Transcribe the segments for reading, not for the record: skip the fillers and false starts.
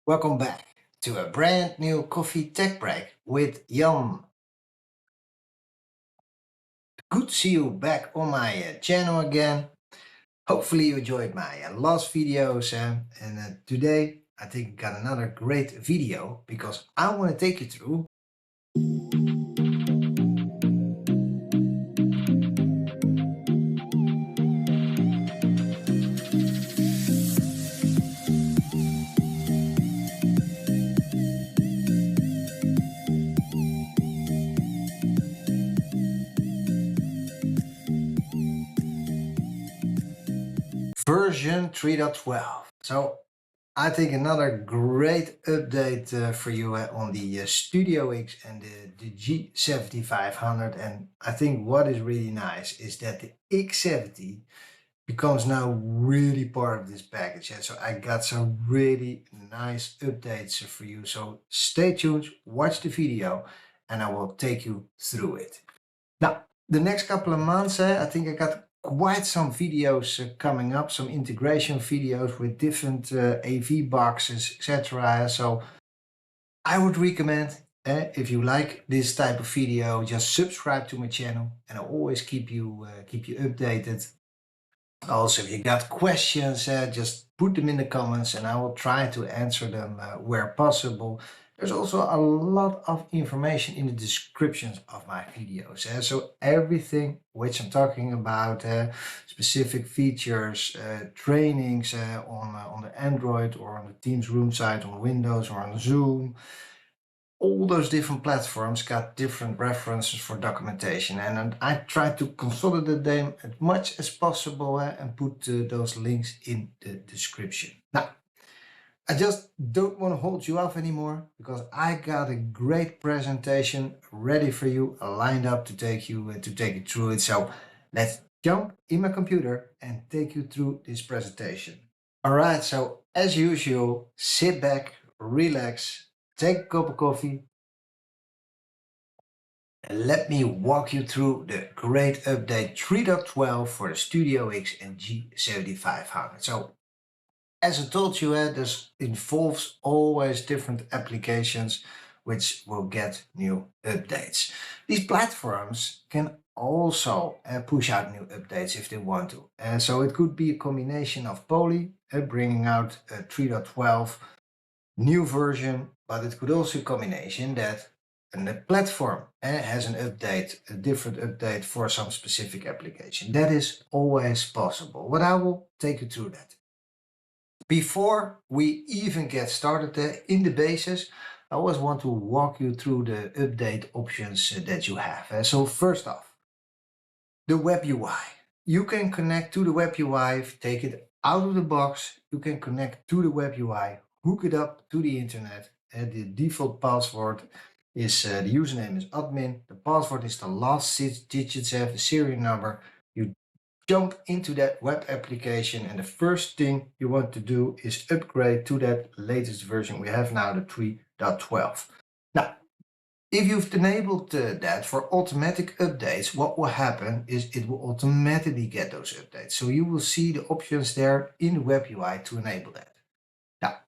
Welcome back to a brand new coffee tech break with Jan. Good to see you back on my channel again. Hopefully you enjoyed my last videos and today I think I got another great video because I want to take you through version 3.12. So I think another great update for you on the Studio X and the G7500. And I think what is really nice is that the X70 becomes now really part of this package. And so I got some really nice updates for you. So stay tuned, watch the video, and I will take you through it. Now, the next couple of months, I think I got quite some videos coming up, some integration videos with different AV boxes, etc. So I would recommend, if you like this type of video, just subscribe to my channel, and I'll always keep you updated. Also, if you got questions, just put them in the comments and I will try to answer them where possible. There's also a lot of information in the descriptions of my videos. So everything which I'm talking about, specific features, trainings on the Android or on the Teams room site, on Windows or on Zoom, all those different platforms got different references for documentation, and I try to consolidate them as much as possible and put those links in the description. Now, I just don't want to hold you off anymore because I got a great presentation ready for you, lined up to take you through it. So let's jump in my computer and take you through this presentation. All right, so as usual, sit back, relax, take a cup of coffee, and let me walk you through the great update 3.12 for the Studio X and G7500. So, as I told you, this involves always different applications which will get new updates. These platforms can also push out new updates if they want to. So it could be a combination of Poly bringing out a 3.12 new version, but it could also be a combination that the platform has an update, a different update for some specific application. That is always possible, but I will take you through that. Before we even get started in the basis, I always want to walk you through the update options that you have. So first off, the web UI. You can connect to the web UI, take it out of the box, you can connect to the web UI, hook it up to the internet, and the default password is, the username is admin, the password is the last 6 digits of the serial number. You jump into that web application, and the first thing you want to do is upgrade to that latest version we have now, the 3.12. Now, if you've enabled that for automatic updates, what will happen is it will automatically get those updates. So you will see the options there in the web UI to enable that. Now,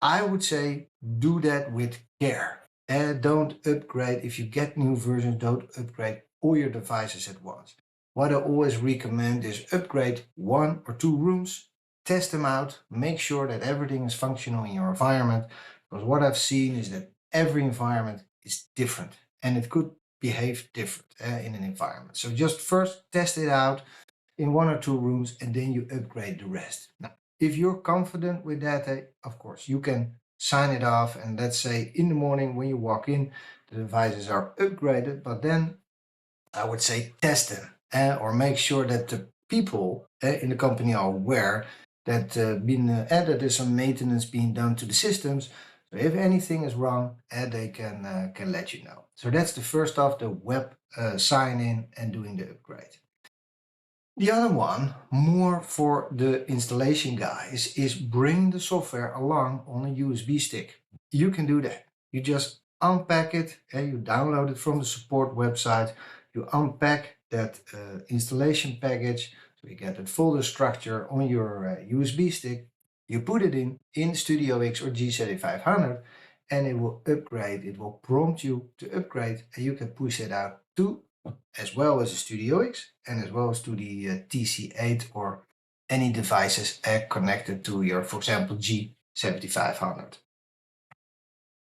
I would say do that with care. Don't upgrade. If you get new versions, don't upgrade all your devices at once. What I always recommend is upgrade 1 or 2 rooms, test them out, make sure that everything is functional in your environment. Because what I've seen is that every environment is different and it could behave different in an environment. So just first test it out in 1 or 2 rooms and then you upgrade the rest. Now, if you're confident with that, of course, you can sign it off, and let's say in the morning when you walk in, the devices are upgraded, but then I would say test them or make sure that the people in the company are aware that there is some maintenance being done to the systems. So if anything is wrong, they can let you know. So that's the first off, the web sign in and doing the upgrade. The other one, more for the installation guys, is bring the software along on a USB stick. You can do that. You just unpack it and you download it from the support website. You unpack that installation package, so you get that folder structure on your USB stick. You put it in Studio X or G7500 and it will upgrade. It will prompt you to upgrade and you can push it out to as well as a Studio X and as well as to the TC8 or any devices connected to your, for example, G7500.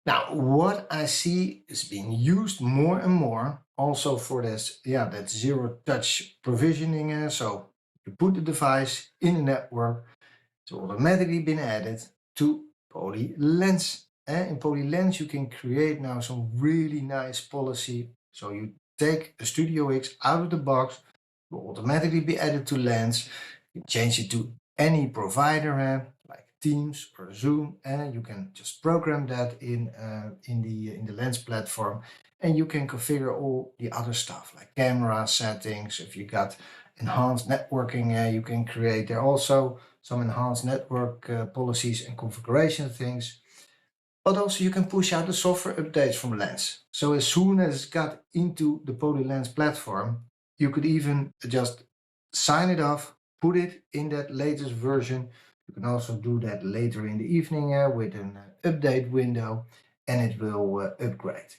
Now, what I see is being used more and more also for this, that zero touch provisioning. So you put the device in the network, it's automatically been added to PolyLens. In PolyLens, you can create now some really nice policy. So you take a Studio X out of the box, it will automatically be added to Lens. You change it to any provider, like Teams or Zoom, and you can just program that in the Lens platform, and you can configure all the other stuff like camera settings. If you got enhanced networking, you can create there also some enhanced network policies and configuration things. But also you can push out the software updates from Lens. So as soon as it got into the PolyLens platform, you could even just sign it off, put it in that latest version. You can also do that later in the evening with an update window, and it will upgrade.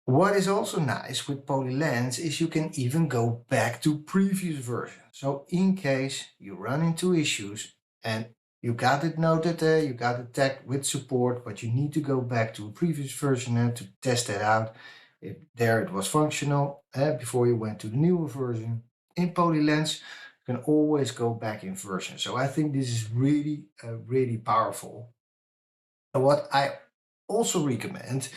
What is also nice with PolyLens is you can even go back to previous versions. So in case you run into issues and you got it noted, you got it tagged with support, but you need to go back to a previous version to test it out. If there it was functional before you went to the newer version. In PolyLens, you can always go back in version. So I think this is really, really powerful. And what I also recommend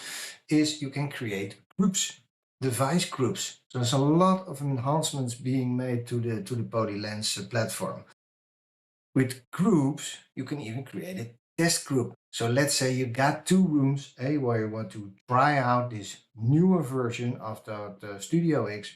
is you can create groups, device groups. So there's a lot of enhancements being made to the PolyLens platform. With groups, you can even create a test group. So let's say you got two rooms where you want to try out this newer version of the Studio X.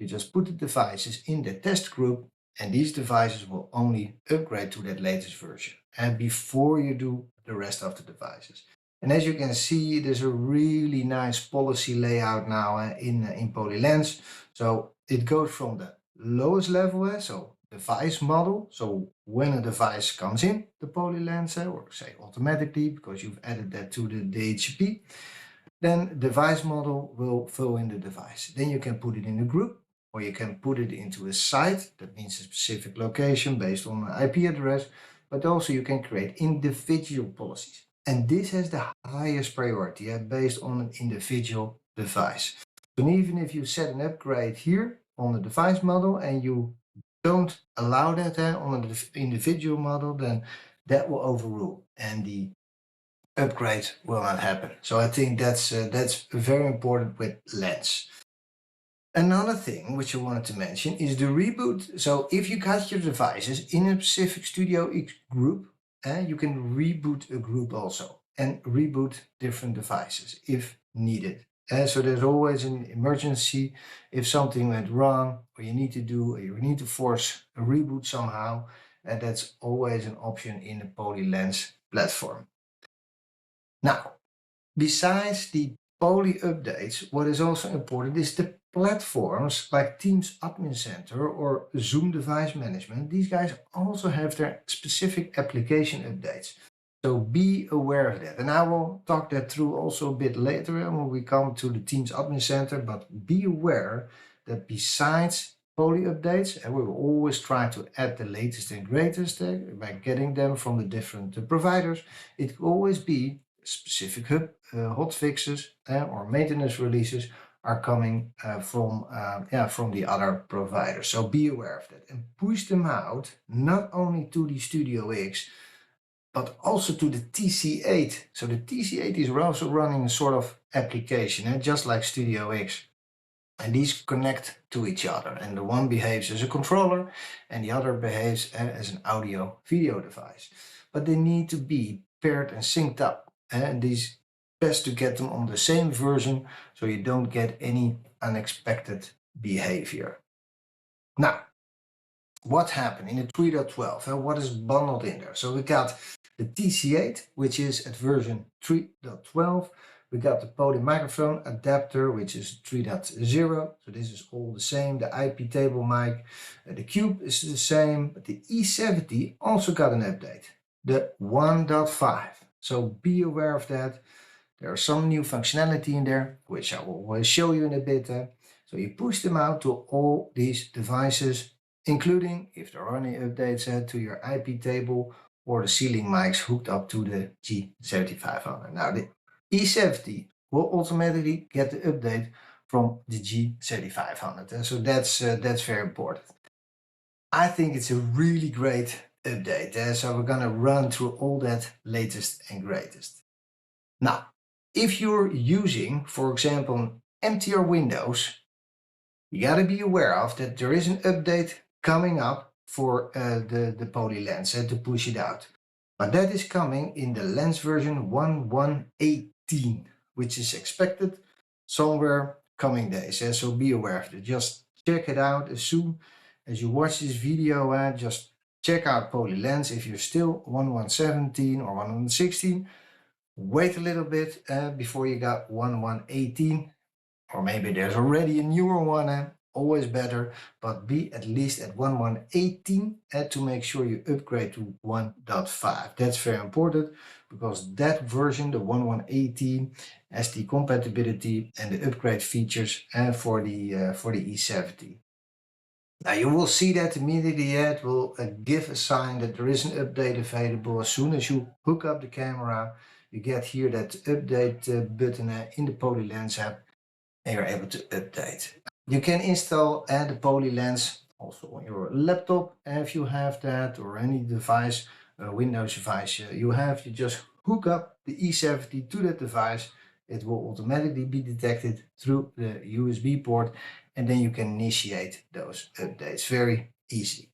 You just put the devices in the test group, and these devices will only upgrade to that latest version and before you do the rest of the devices. And as you can see, there's a really nice policy layout now in PolyLens. So it goes from the lowest level, so device model. So when a device comes in the PolyLens, or say automatically because you've added that to the DHCP, then device model will fill in the device. Then you can put it in a group, or you can put it into a site. That means a specific location based on an IP address, but also you can create individual policies. And this has the highest priority based on an individual device. So even if you set an upgrade here on the device model and you don't allow that on an individual model, then that will overrule and the upgrade will not happen. So I think that's very important with Lens. Another thing which I wanted to mention is the reboot. So if you got your devices in a specific Studio X group, you can reboot a group also and reboot different devices if needed. So there's always an emergency if something went wrong, or you need to force a reboot somehow, and that's always an option in the PolyLens platform. Now, besides the Poly updates, what is also important is the platforms like Teams Admin Center or Zoom Device Management. These guys also have their specific application updates. So be aware of that. And I will talk that through also a bit later when we come to the Teams Admin Center. But be aware that besides Poly updates, and we will always try to add the latest and greatest by getting them from the different providers. It will always be specific hot fixes or maintenance releases are coming from the other providers. So be aware of that and push them out not only to the Studio X, but also to the TC8. So the TC8 is also running a sort of application, just like Studio X. And these connect to each other. And the one behaves as a controller and the other behaves as an audio video device. But they need to be paired and synced up. And these best to get them on the same version so you don't get any unexpected behavior. Now, what happened in the 3.12 and what is bundled in there? So we got the TC8, which is at version 3.12. We got the Poly microphone adapter, which is 3.0. So this is all the same. The IP table mic, the cube is the same, but the E70 also got an update. the 1.5. So be aware of that. There are some new functionality in there, which I will show you in a bit. So you push them out to all these devices, including, if there are any updates, to your IP table or the ceiling mics hooked up to the G7500. Now the E70 will automatically get the update from the G7500. So that's very important. I think it's a really great update. So we're gonna run through all that latest and greatest. Now, if you're using, for example, MTR Windows, you gotta be aware of that there is an update coming up for the poly lens to push it out. But that is coming in the lens version 1.1.18, which is expected somewhere coming days. So be aware of it. Just check it out as soon as you watch this video. Just check out poly lens. If you're still 1.1.17 or 1.1.16, wait a little bit before you got 1.1.18, or maybe there's already a newer one. Always better, but be at least at 1.1.18 to make sure you upgrade to 1.5. That's very important, because that version, the 1.1.18, has the compatibility and the upgrade features for the E70. Now you will see that immediately. It will give a sign that there is an update available. As soon as you hook up the camera, you get here that update button in the poly lens app, and you're able to update. You can install the poly lens also on your laptop if you have that, or any device, Windows device you have. You just hook up the E70 to that device. It will automatically be detected through the USB port, and then you can initiate those updates very easily.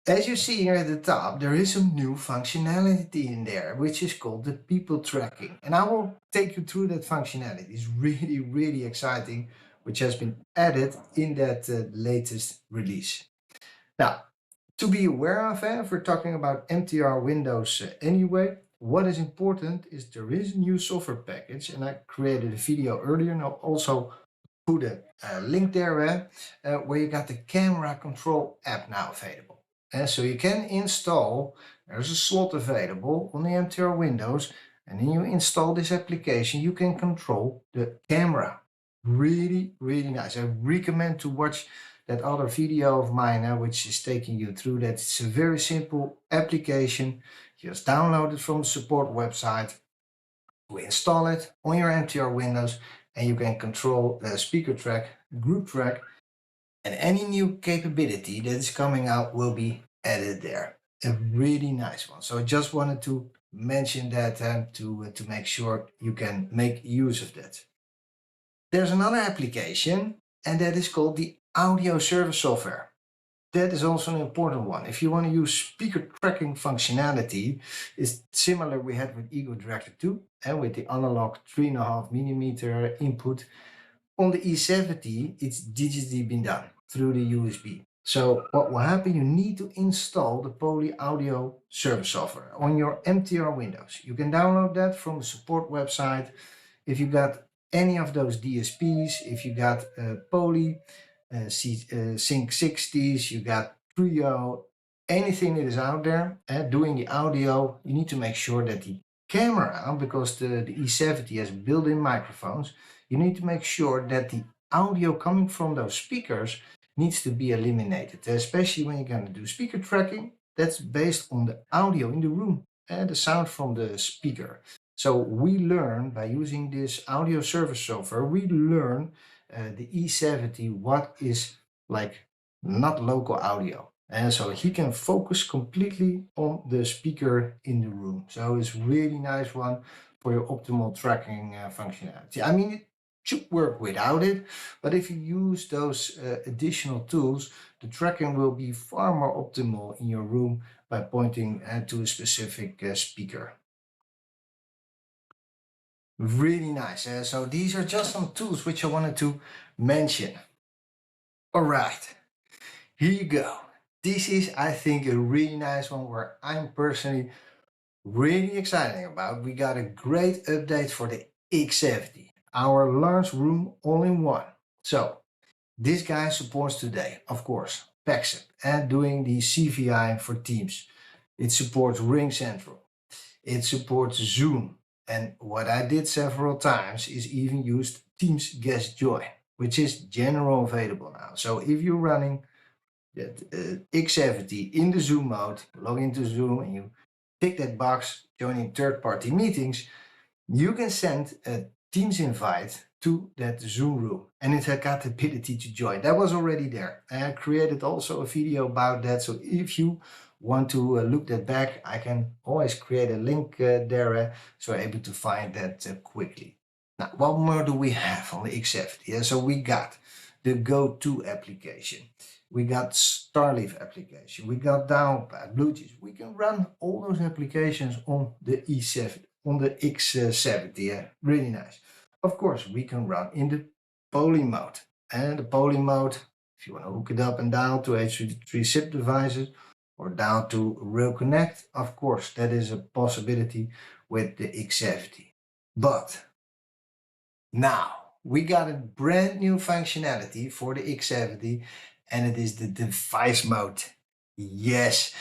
As you see here at the top, there is some new functionality in there, which is called the people tracking. And I will take you through that functionality. It's really, really exciting, which has been added in that latest release. Now, to be aware of, if we're talking about MTR Windows anyway, what is important is there is a new software package, and I created a video earlier, and I'll also put a link there where you got the camera control app now available. So you can install, there's a slot available on the MTR Windows, and then you install this application. You can control the camera. Really, really nice. I recommend to watch that other video of mine which is taking you through that. It's a very simple application. Just download it from the support website. We install it on your MTR Windows, and you can control the speaker track, group track, and any new capability that is coming out will be added there. A really nice one. So I just wanted to mention that to make sure you can make use of that. There's another application, and that is called the audio service software. That is also an important one. If you want to use speaker tracking functionality, it's similar we had with Ego Director 2 and with the analog 3.5mm input. On the E70, it's digitally been done through the USB. So what will happen, you need to install the Poly Audio Service software on your MTR Windows. You can download that from the support website. If you got any of those DSPs, if you got Poly, Sync 60s, you got Trio, anything that is out there doing the audio, you need to make sure that the camera, because the E70 has built-in microphones, you need to make sure that the audio coming from those speakers needs to be eliminated, especially when you're going to do speaker tracking. That's based on the audio in the room and the sound from the speaker. So we learn by using this audio service software, we learn the E70 what is like not local audio. And so he can focus completely on the speaker in the room. So it's really nice one for your optimal tracking functionality. I mean, it should work without it, but if you use those additional tools, the tracking will be far more optimal in your room by pointing to a specific speaker. Really nice. So these are just some tools which I wanted to mention. All right, here you go. This is, I think, a really nice one where I'm personally really excited about. We got a great update for the X70, our large room all-in-one. So this guy supports today, of course, PAXIP and doing the CVI for Teams. It supports Ring Central. It supports Zoom. And what I did several times is even used Teams Guest Join, which is general available now. So if you're running that X70 in the Zoom mode, log into Zoom and you tick that box, joining third-party meetings, you can send a Teams invite to that Zoom room, and it had got the ability to join. That was already there. I created also a video about that, so if you want to look that back, I can always create a link there, so you're able to find that quickly. Now, what more do we have on the X70? Yeah, so we got the Go-To application. We got Starleaf application. We got Downgrade, Bluetooth. We can run all those applications on the E7, on the X70. Yeah, really nice. Of course, we can run in the poly mode. And the poly mode, if you want to hook it up and down to H3 SIP devices or down to Real Connect, of course, that is a possibility with the X70. But now we got a brand new functionality for the X70, and it is the device mode. Yes,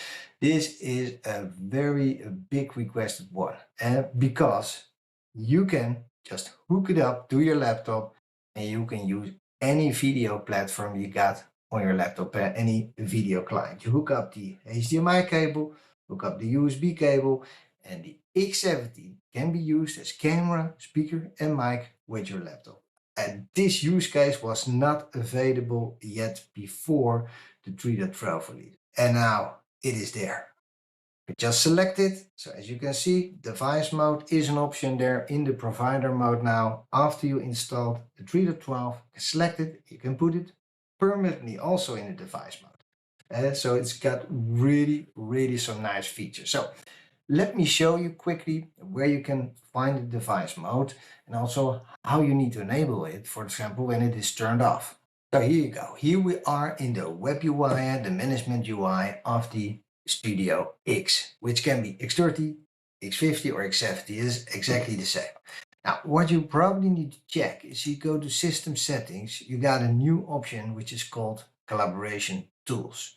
this is a very big requested one, because you can just hook it up to your laptop and you can use any video platform you got on your laptop, any video client. You hook up the HDMI cable, hook up the USB cable, and the X70 can be used as camera, speaker, and mic with your laptop. And this use case was not available yet before the 3.12 release. And now it is there. You just select it. So as you can see, device mode is an option there in the provider mode now. After you installed the 3.12, you can select it. You can put it permanently also in the device mode. So it's got really some nice features. So let me show you quickly where you can find the device mode and also how you need to enable it, for example, when it is turned off. So here you go. Here we are in the web UI, the management UI of the Studio X, which can be X30, X50 or X70. It is exactly the same. Now, what you probably need to check is you go to System Settings, you got a new option which is called Collaboration Tools.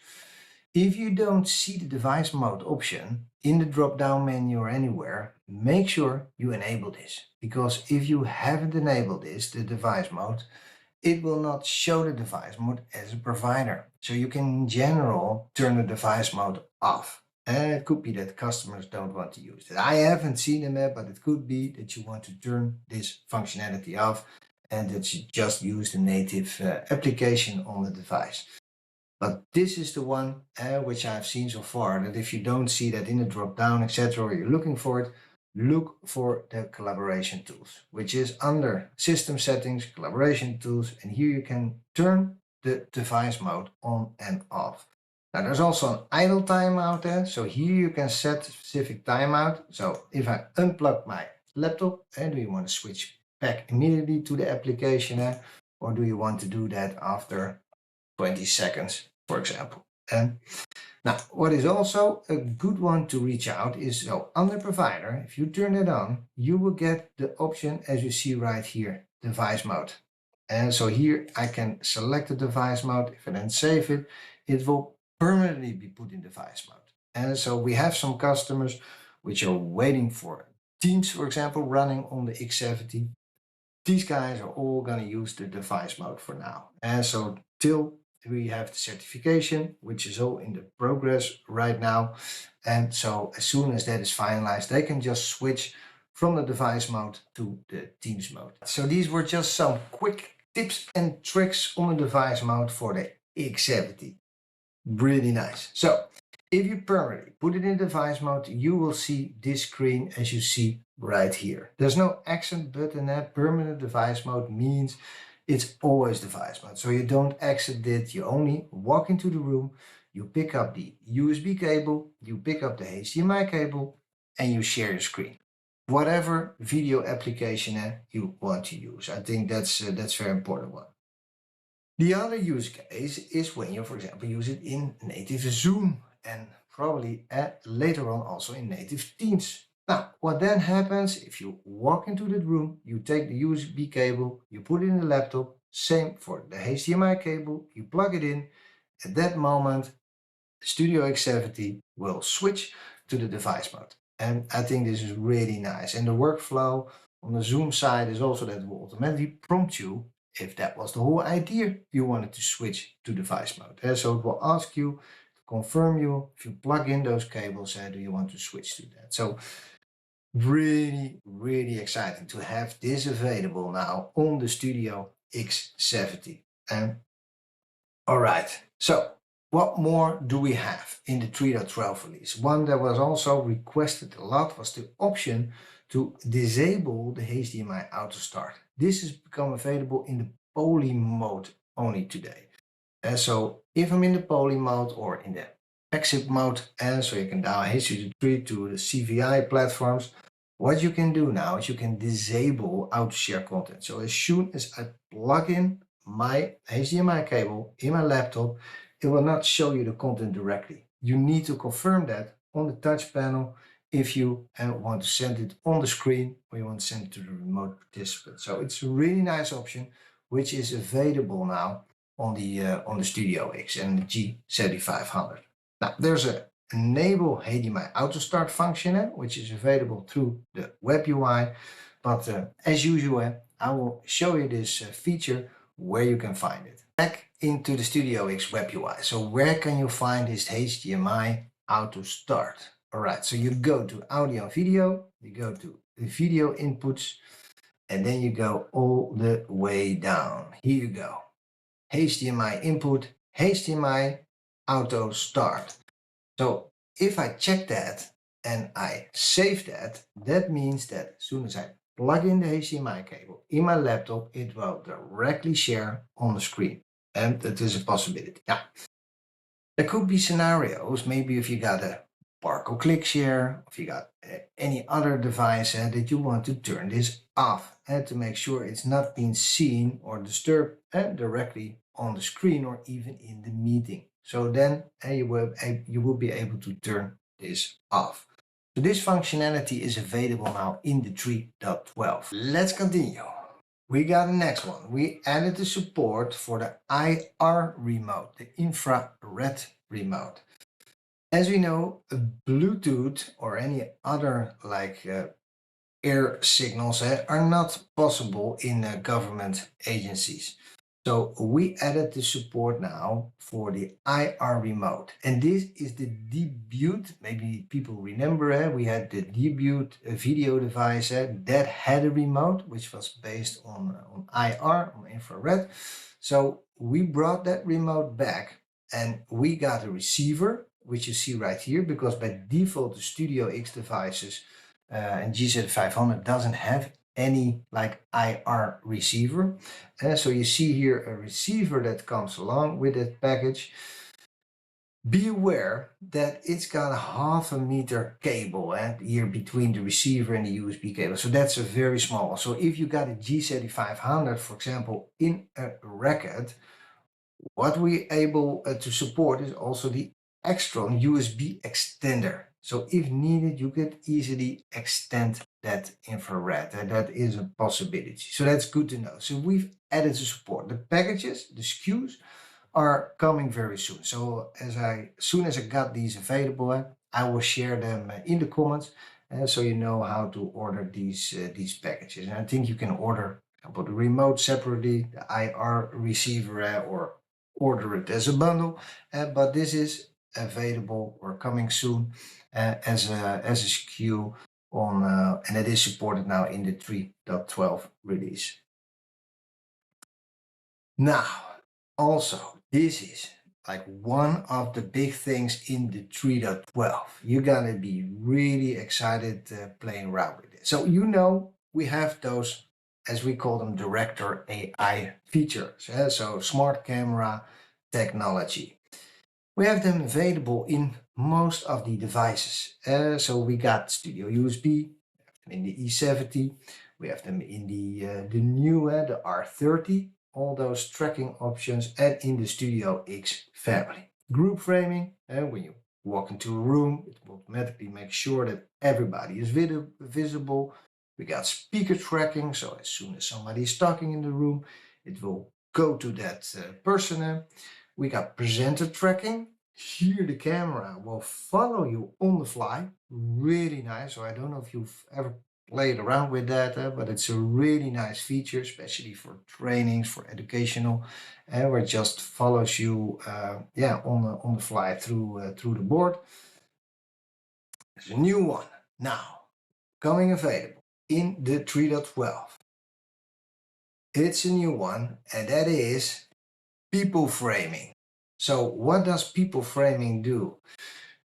If you don't see the device mode option in the drop-down menu or anywhere, make sure you enable this. Because if you haven't enabled this, the device mode, it will not show the device mode as a provider. So you can in general turn the device mode off. And it could be that customers don't want to use it. I haven't seen them yet, but it could be that you want to turn this functionality off and that you just use the native application on the device. But this is the one which I've seen so far, that if you don't see that in the drop down, etc., or you're looking for it, look for the collaboration tools, which is under System Settings, Collaboration Tools, and here you can turn the device mode on and off. Now there's also an idle timeout there, so here you can set specific timeout. So if I unplug my laptop, do you want to switch back immediately to the application, or do you want to do that after 20 seconds, for example? Now, what is also a good one to reach out is, so under provider, if you turn it on, you will get the option as you see right here, device mode. And so here I can select the device mode. If I then save it, it will permanently be put in device mode. And so we have some customers which are waiting for Teams, for example, running on the X70. These guys are all going to use the device mode for now. And so till we have the certification, which is all in the progress right now. And so as soon as that is finalized, they can just switch from the device mode to the Teams mode. So these were just some quick tips and tricks on the device mode for the X70. Really nice. So if you permanently put it in device mode, you will see this screen as you see right here. There's no accent button. Permanent device mode means it's always device mode. So you don't exit it. You only walk into the room, you pick up the USB cable, you pick up the HDMI cable, and you share your screen. Whatever video application you want to use. I think that's a very important one. The other use case is when you, for example, use it in native Zoom and probably later on also in native Teams. Now, what then happens if you walk into the room, you take the USB cable, you put it in the laptop, same for the HDMI cable, you plug it in. At that moment, the Studio X70 will switch to the device mode. And I think this is really nice. And the workflow on the Zoom side is also that it will automatically prompt you if that was the whole idea you wanted to switch to device mode. So it will ask you to confirm you if you plug in those cables, do you want to switch to that? So really, really exciting to have this available now on the Studio X70. All right, so what more do we have in the 3.12 release? One that was also requested a lot was the option to disable the HDMI auto start. This has become available in the poly mode only today. And so if I'm in the poly mode or in the exit mode, and so you can download H3 to the CVI platforms, what you can do now is you can disable auto share content. So as soon as I plug in my HDMI cable in my laptop, it will not show you the content directly. You need to confirm that on the touch panel if you want to send it on the screen or you want to send it to the remote participant. So it's a really nice option which is available now on the Studio X and the G7500. Now there's a enable HDMI auto start function which is available through the web UI, but as usual I will show you this feature where you can find it. Back into the Studio X web UI. So where can you find this HDMI auto start? All right, so you go to audio and video, you go to the video inputs, and then you go all the way down. Here you go. HDMI input, HDMI auto start. So if I check that and I save that, that means that as soon as I plug in the HDMI cable in my laptop, it will directly share on the screen. And that is a possibility. Now, there could be scenarios, maybe if you got a barcode click share, if you got any other device that you want to turn this off and to make sure it's not being seen or disturbed directly on the screen or even in the meeting. So then you will be able to turn this off. So this functionality is available now in the 3.12. Let's continue. We got the next one. We added the support for the IR remote, the infrared remote. As we know, Bluetooth or any other like air signals are not possible in government agencies. So we added the support now for the IR remote. And this is the debut, maybe people remember, we had the debut video device that had a remote, which was based on IR, on infrared. So we brought that remote back and we got a receiver, which you see right here, because by default, the Studio X devices and G7500 doesn't have any like IR receiver. So you see here a receiver that comes along with that package. Be aware that it's got a 0.5 meter cable here between the receiver and the USB cable. So that's a very small. So if you got a G7500, for example, in a racket, what we're able to support is also the Extron USB extender. So if needed, you could easily extend that infrared. That is a possibility. So that's good to know. So we've added the support. The packages, the SKUs are coming very soon. So as soon as I got these available, I will share them in the comments. So you know how to order these packages. And I think you can order the remote separately, the IR receiver, or order it as a bundle. But this is available or coming soon as a SKU on and it is supported now in the 3.12 release. Now, also, this is like one of the big things in the 3.12. You're gonna be really excited playing around with it. So you know we have those, as we call them, DirectorAI features. So smart camera technology. We have them available in most of the devices. So we got Studio USB in the E70. We have them in the new, the R30. All those tracking options, and in the Studio X family. Group framing, and when you walk into a room, it will automatically make sure that everybody is visible. We got speaker tracking, so as soon as somebody is talking in the room, it will go to that person. We got presenter tracking, Here the camera will follow you on the fly. Really nice. So I don't know if you've ever played around with that, but it's a really nice feature, especially for trainings, for educational, where it just follows you, yeah, on the fly through the board. There's a new one now coming available in the 3.12. It's a new one, and that is people framing. So what does people framing do?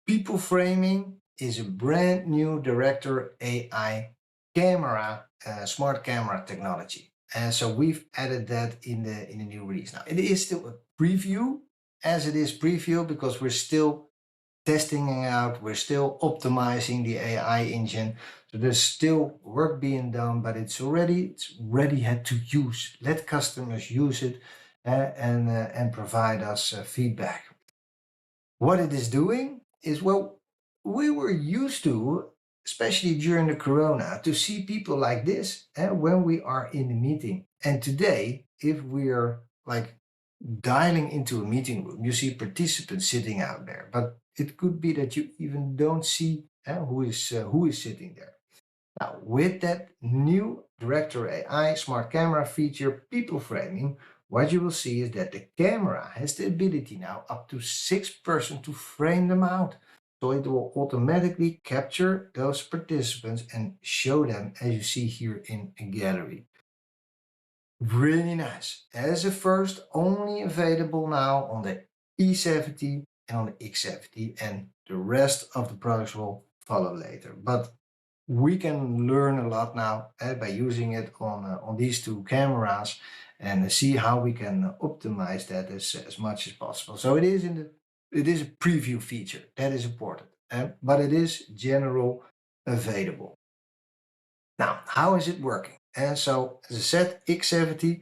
People framing is a brand new DirectorAI camera, smart camera technology. And so we've added that in the new release. Now it is still a preview, as it is preview, because we're still testing it out, we're still optimizing the AI engine. So there's still work being done, but it's ready to use. Let customers use it and provide us feedback. What it is doing is, well, we were used to, especially during the corona, to see people like this when we are in the meeting. And today, if we're like dialing into a meeting room, you see participants sitting out there, but it could be that you even don't see who is sitting there. Now, with that new DirectorAI smart camera feature, people framing, what you will see is that the camera has the ability now up to 6 persons to frame them out. So it will automatically capture those participants and show them, as you see here in a gallery. Really nice. As a first, only available now on the E70 and on the X70, and the rest of the products will follow later. But we can learn a lot now by using it on these two cameras and see how we can optimize that as much as possible. So it is a preview feature, that is important, but it is general available. Now, how is it working? And so, as I said, X70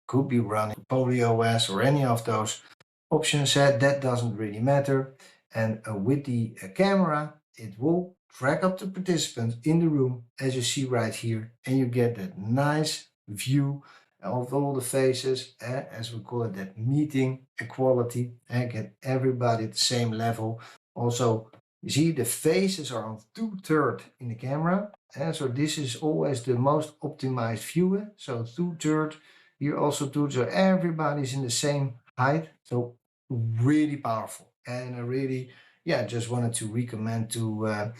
could be running PolyOS or any of those options set. That doesn't really matter. And with the camera, it will track up the participants in the room, as you see right here, and you get that nice view of all the faces, as we call it, that meeting equality, and get everybody at the same level. Also, you see the faces are on 2/3 in the camera, and so this is always the most optimized view. So 2/3, here also 2/3, so everybody's in the same height. So really powerful, and I really, yeah, just wanted to recommend to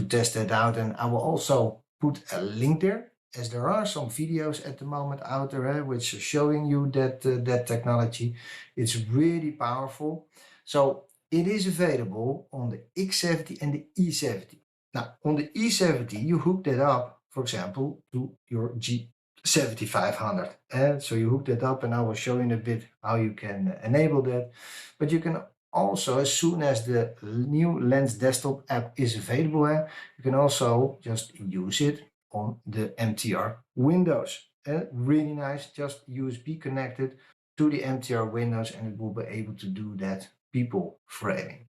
test that out. And I will also put a link there, as there are some videos at the moment out there which are showing you that technology. It's really powerful. So it is available on the X70 and the E70. Now, on the E70, you hook that up, for example, to your G7500. And so you hook that up, and I will show you in a bit how you can enable that. But you can also, as soon as the new Lens desktop app is available, you can also just use it on the MTR Windows. Really nice, just USB connected to the MTR Windows, and it will be able to do that people framing.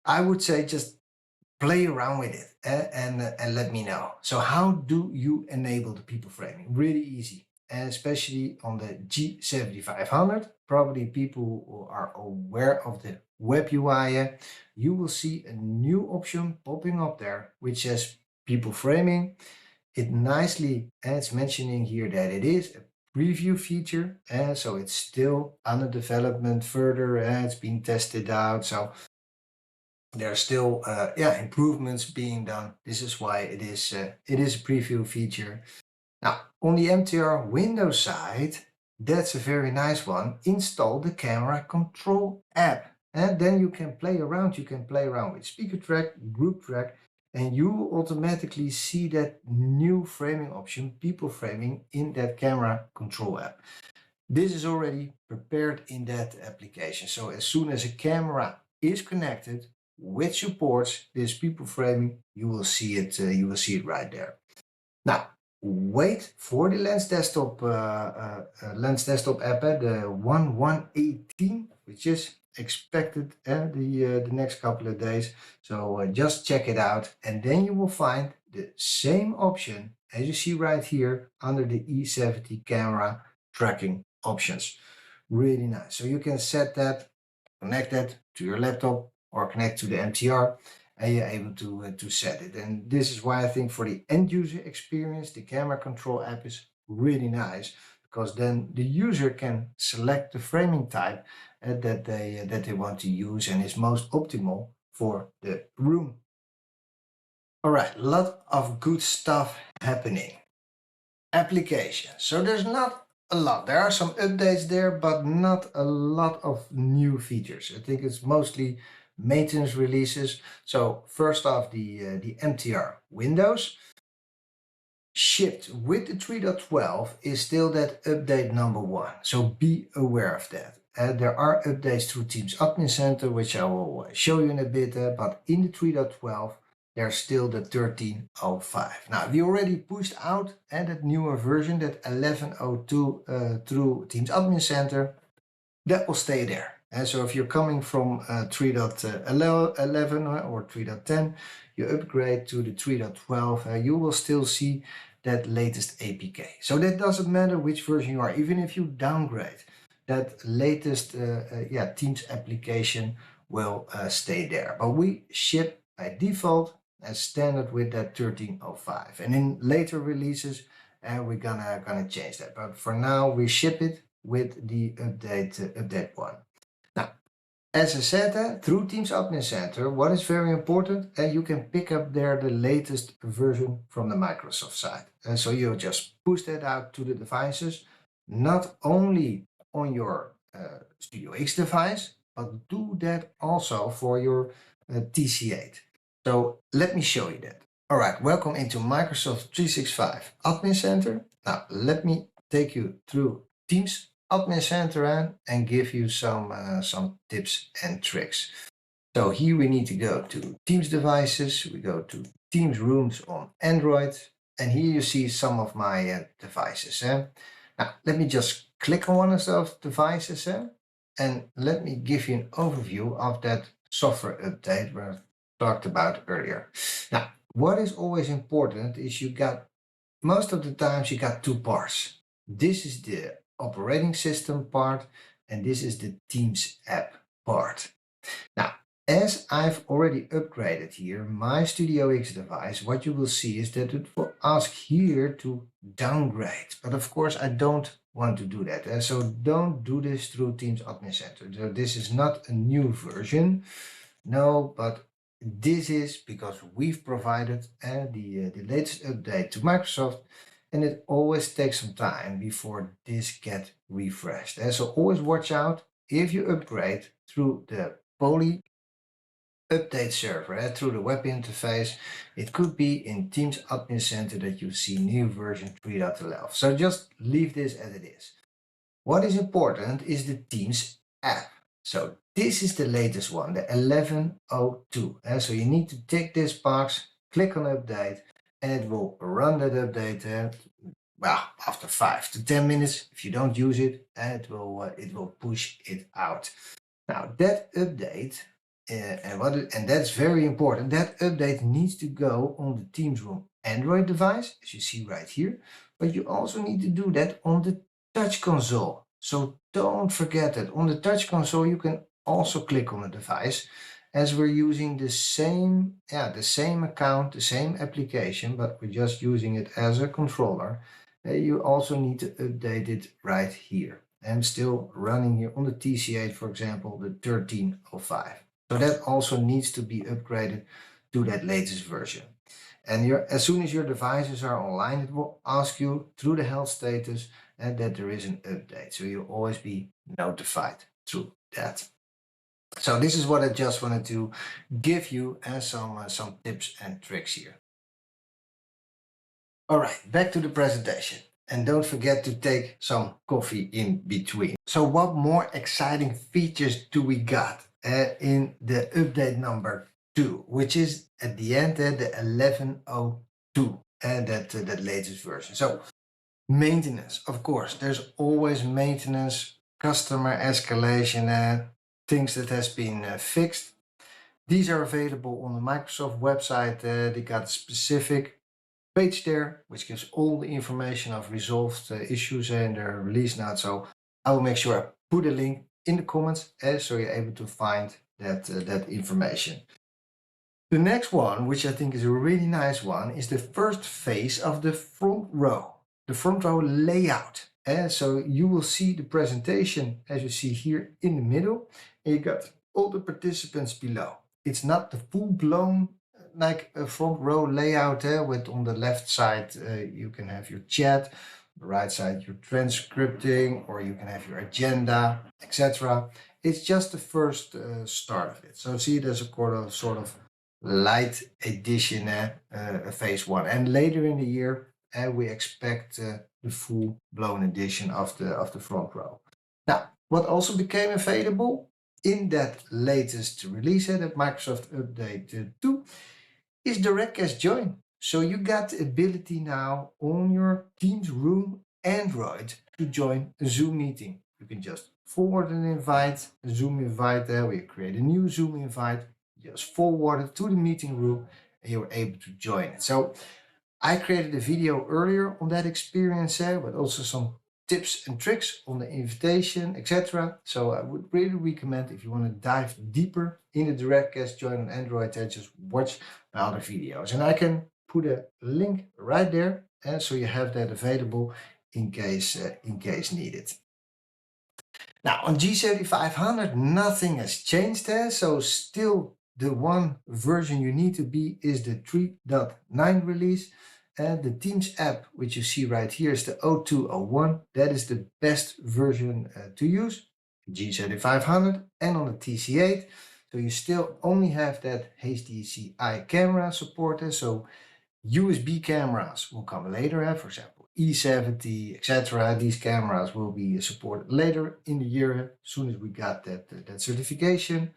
I would say just play around with it and let me know. So how do you enable the people framing? Really easy, and especially on the G7500. Probably people who are aware of the web UI, you will see a new option popping up there which says people framing. It nicely, it's mentioning here that it is a preview feature, and so it's still under development further, and it's being tested out. So there are still improvements being done. This is why it is a preview feature. Now, on the MTR Windows side, that's a very nice one. Install the camera control app, and then you can play around. You can play around with speaker track, group track, and you will automatically see that new framing option, people framing, in that camera control app. This is already prepared in that application. So as soon as a camera is connected, which supports this people framing, you will see it. You will see it right there. Now, wait for the Lens desktop app, the 1.1.18, which is expected the next couple of days. So just check it out, and then you will find the same option as you see right here under the E70 camera tracking options. Really nice. So you can set that connect that to your laptop or connect to the MTR, and you're able to set it. And this is why I think for the end user experience, the camera control app is really nice, because then the user can select the framing type that they want to use and is most optimal for the room. All right, a lot of good stuff happening. Applications. So there's not a lot. There are some updates there, but not a lot of new features. I think it's mostly maintenance releases. So first off, the MTR Windows shipped with the 3.12 is still that update number 1. So be aware of that. There are updates through Teams Admin Center, which I will show you in a bit, but in the 3.12, there's still the 13.05. Now, we already pushed out that newer version, that 11.02 through Teams Admin Center. That will stay there. And so if you're coming from 3.11 or 3.10, you upgrade to the 3.12, you will still see that latest APK. So that doesn't matter which version you are, even if you downgrade, that latest Teams application will stay there. But we ship by default as standard with that 13.05. And in later releases, we're gonna change that. But for now, we ship it with the update 1. Now, as I said, through Teams Admin Center, what is very important, you can pick up there the latest version from the Microsoft side. And so you just push that out to the devices, not only on your Studio X device, but do that also for your TC8. So let me show you that. All right, welcome into Microsoft 365 Admin Center. Now, let me take you through Teams Admin Center and give you some tips and tricks. So here we need to go to Teams devices. We go to Teams rooms on Android, and here you see some of my devices. Now, let me just click on one of those devices and let me give you an overview of that software update where I talked about earlier. Now, what is always important is most of the times you got 2 parts. This is the operating system part, and this is the Teams app part. Now, as I've already upgraded here my Studio X device, what you will see is that it will ask here to downgrade. But of course, I don't want to do that. So don't do this through Teams Admin Center. So this is not a new version. No, but this is because we've provided the latest update to Microsoft, and it always takes some time before this gets refreshed. So always watch out if you upgrade through the Poly update server, through the web interface. It could be in Teams Admin Center that you see new version 3.11. So just leave this as it is. What is important is the Teams app. So this is the latest one, the 11.02. So you need to tick this box, click on update, and it will run that update. Well, after 5 to 10 minutes, if you don't use it, it will push it out. Now that update, and that's very important, that update needs to go on the Teams Room Android device, as you see right here, but you also need to do that on the touch console. So don't forget that on the touch console you can also click on the device, as we're using the same account, the same application, but we're just using it as a controller. You also need to update it right here. I'm still running here on the TC8, for example, the 13.05. So that also needs to be upgraded to that latest version. And as soon as your devices are online, it will ask you through the health status that there is an update. So you'll always be notified through that. So this is what I just wanted to give you as some tips and tricks here. All right, back to the presentation. And don't forget to take some coffee in between. So what more exciting features do we got in the update number 2, which is at the end the 11.02 and that latest version. So maintenance, of course, there's always maintenance, customer escalation, things that has been fixed. These are available on the Microsoft website. They got a specific page there, which gives all the information of resolved issues and their release notes. So I will make sure I put a link in the comments, so you're able to find that information. The next one, which I think is a really nice one, is the first phase of the front row, the front row layout. So you will see the presentation as you see here in the middle, and you got all the participants below. It's not the full-blown like a front row layout with on the left side you can have your chat, the right side your transcripting, or you can have your agenda, etc. It's just the first start of it. So see it as a sort of light edition, phase one, and later in the year we expect the full-blown edition of the front row. Now, what also became available in that latest release, that Microsoft Update 2, is DirectorAI Join. So you got the ability now on your Teams Room Android to join a Zoom meeting. You can just forward an invite, a Zoom invite there, where you create a new Zoom invite, just forward it to the meeting room, and you're able to join it. So I created a video earlier on that experience there, but also some tips and tricks on the invitation, etc. So I would really recommend, if you want to dive deeper in the DirectorAI Join on Android, just watch my other videos. And I can put a link right there, and so you have that available in case needed. Now on G7500, nothing has changed there, so still the one version you need to be is the 3.9 release. And the Teams app, which you see right here, is the 0201. That is the best version to use, G7500 and on the TC8. So you still only have that HDMI camera supported. So USB cameras will come later, for example, E70, etc. These cameras will be supported later in the year, as soon as we got that certification.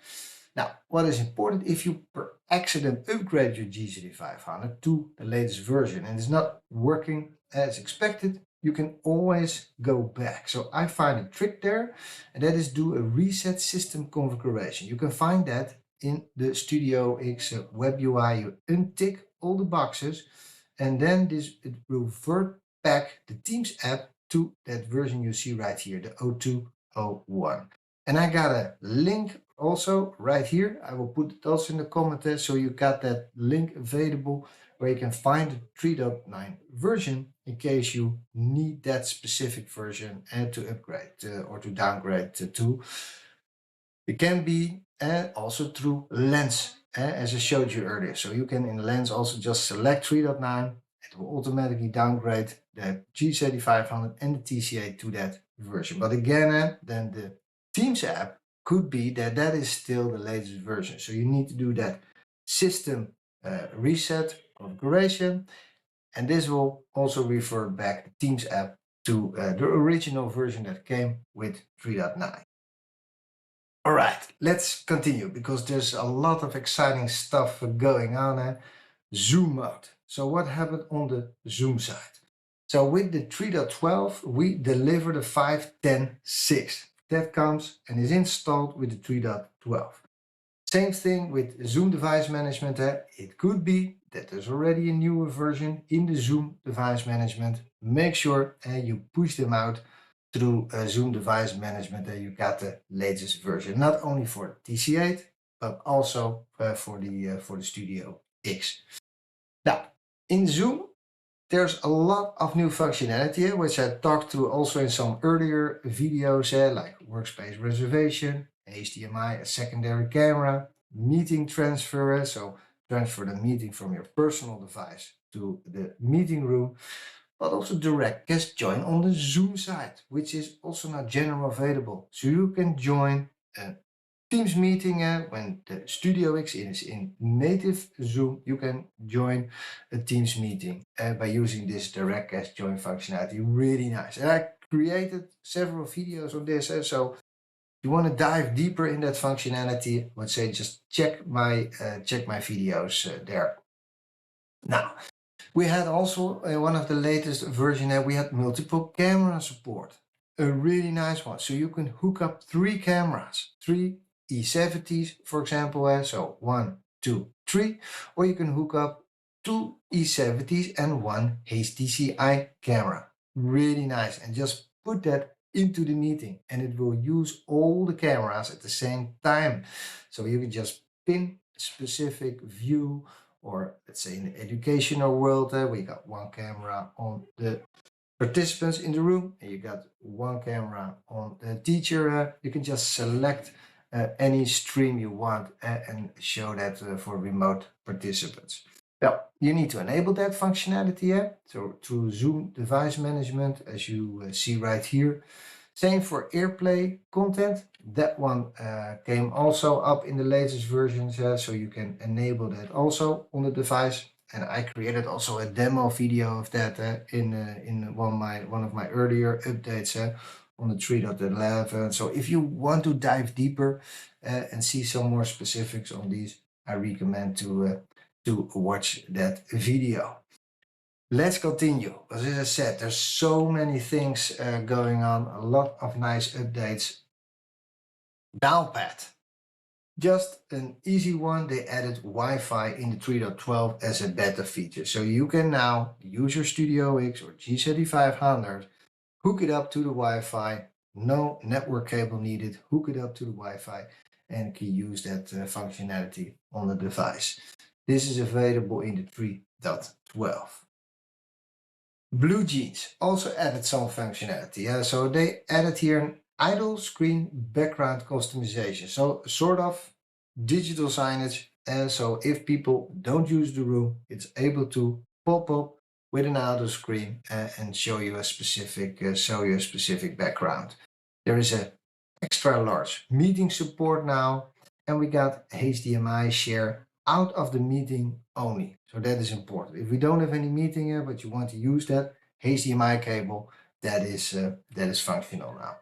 Now, what is important, if you per accident upgrade your G7500 to the latest version and it's not working as expected, you can always go back. So I find a trick there, and that is do a reset system configuration. You can find that in the Studio X web UI. You untick all the boxes, and then it will revert back the Teams app to that version you see right here, the 0201. And I got a link also right here. I will put it also in the comments, so you got that link available where you can find the 3.9 version in case you need that specific version and to upgrade or to downgrade to. It can be also through Lens, as I showed you earlier. So you can in Lens also just select 3.9. It will automatically downgrade the G7500 and the TC8 to that version. But again, then the Teams app could be that is still the latest version. So you need to do that system reset configuration, and this will also refer back the Teams app to the original version that came with 3.9. All right, let's continue, because there's a lot of exciting stuff going on. Zoom mode. So what happened on the Zoom side? So with the 3.12, we deliver the 5.10.6. That comes and is installed with the 3.12. Same thing with Zoom device management. It could be that there's already a newer version in the Zoom device management. Make sure you push them out through Zoom device management that you got the latest version, not only for the TC8, but also for the Studio X. Now, in Zoom, there's a lot of new functionality, which I talked through also in some earlier videos, like workspace reservation, HDMI, a secondary camera, meeting transfer, so transfer the meeting from your personal device to the meeting room, but also DirectorAI Join on the Zoom side, which is also now general available. So you can join a Teams meeting when the Studio X is in native Zoom. You can join a Teams meeting by using this DirectorAI Join functionality. Really nice. And I created several videos on this, so if you want to dive deeper in that functionality, I would say just check my videos there. Now, we had also one of the latest version we had multiple camera support. A really nice one. So you can hook up 3 cameras, 3 E70s, for example, so 1, 2, 3, or you can hook up 2 E70s and 1 HDCI camera. Really nice, and just put that into the meeting, and it will use all the cameras at the same time. So you can just pin a specific view, or let's say in the educational world, we got one camera on the participants in the room and you got one camera on the teacher. You can just select any stream you want and show that for remote participants. Well, you need to enable that functionality. So through Zoom device management, as you see right here. Same for AirPlay content. That one came also up in the latest versions, so you can enable that also on the device. And I created also a demo video of that in one of my earlier updates on the 3.11. So if you want to dive deeper and see some more specifics on these, I recommend to watch that video. Let's continue. As I said, there's so many things going on, a lot of nice updates. Downpad. Just an easy one. They added Wi-Fi in the 3.12 as a beta feature. So you can now use your Studio X or G7500, hook it up to the Wi-Fi, no network cable needed, hook it up to the Wi-Fi, and can use that functionality on the device. This is available in the 3.12. Blue Jeans also added some functionality. So they added here an idle screen background customization. So sort of digital signage. So if people don't use the room, it's able to pop up with an idle screen and show you a specific background. There is a extra large meeting support now, and we got HDMI share out of the meeting only. So that is important. If we don't have any meeting here, but you want to use that HDMI cable, that is functional now.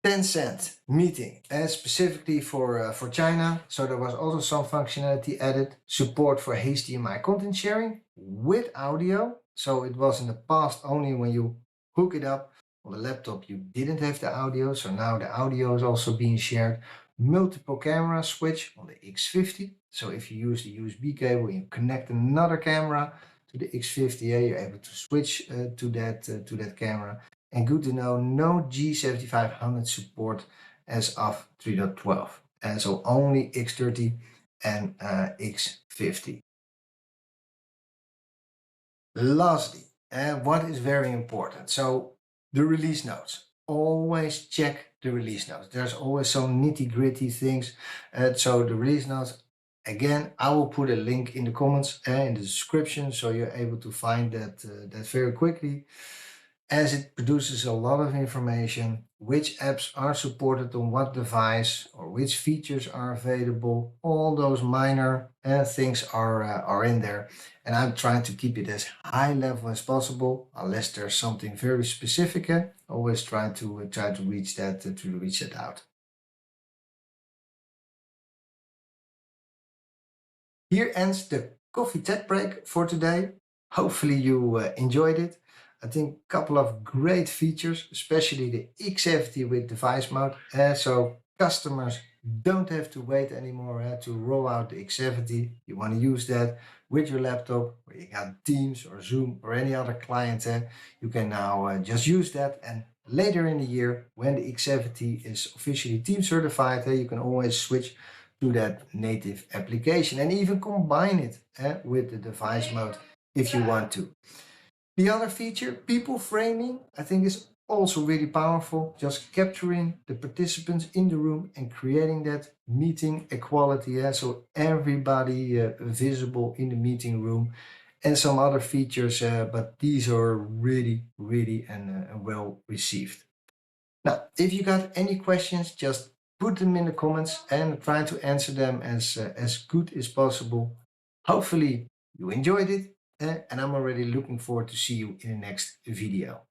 Tencent meeting, specifically for China. So there was also some functionality added, support for HDMI content sharing with audio. So it was in the past only when you hook it up on the laptop, you didn't have the audio. So now the audio is also being shared. Multiple camera switch on the X50. So if you use the USB cable, you connect another camera to the X50, you're able to switch to that camera. And good to know, no G7500 support as of 3.12. And so only X30 and X50. Lastly, what is very important? So the release notes. Always check the release notes. There's always some nitty-gritty things. So the release notes, again, I will put a link in the comments and in the description, so you're able to find that very quickly, as it produces a lot of information, which apps are supported on what device or which features are available. All those minor things are in there, and I'm trying to keep it as high level as possible, unless there's something very specific. Always try to reach that out. Here ends the coffee tech break for today. Hopefully you enjoyed it. I think a couple of great features, especially the X70 with device mode. So customers don't have to wait anymore to roll out the X70. You want to use that with your laptop, where you got Teams or Zoom or any other client. You can now just use that. And later in the year, when the X70 is officially Team certified, you can always switch to that native application and even combine it with the device mode if you want to. The other feature, people framing, I think is also really powerful. Just capturing the participants in the room and creating that meeting equality, so everybody visible in the meeting room, and some other features, but these are really and well received. Now, if you got any questions, just put them in the comments and try to answer them as good as possible. Hopefully you enjoyed it, and I'm already looking forward to see you in the next video.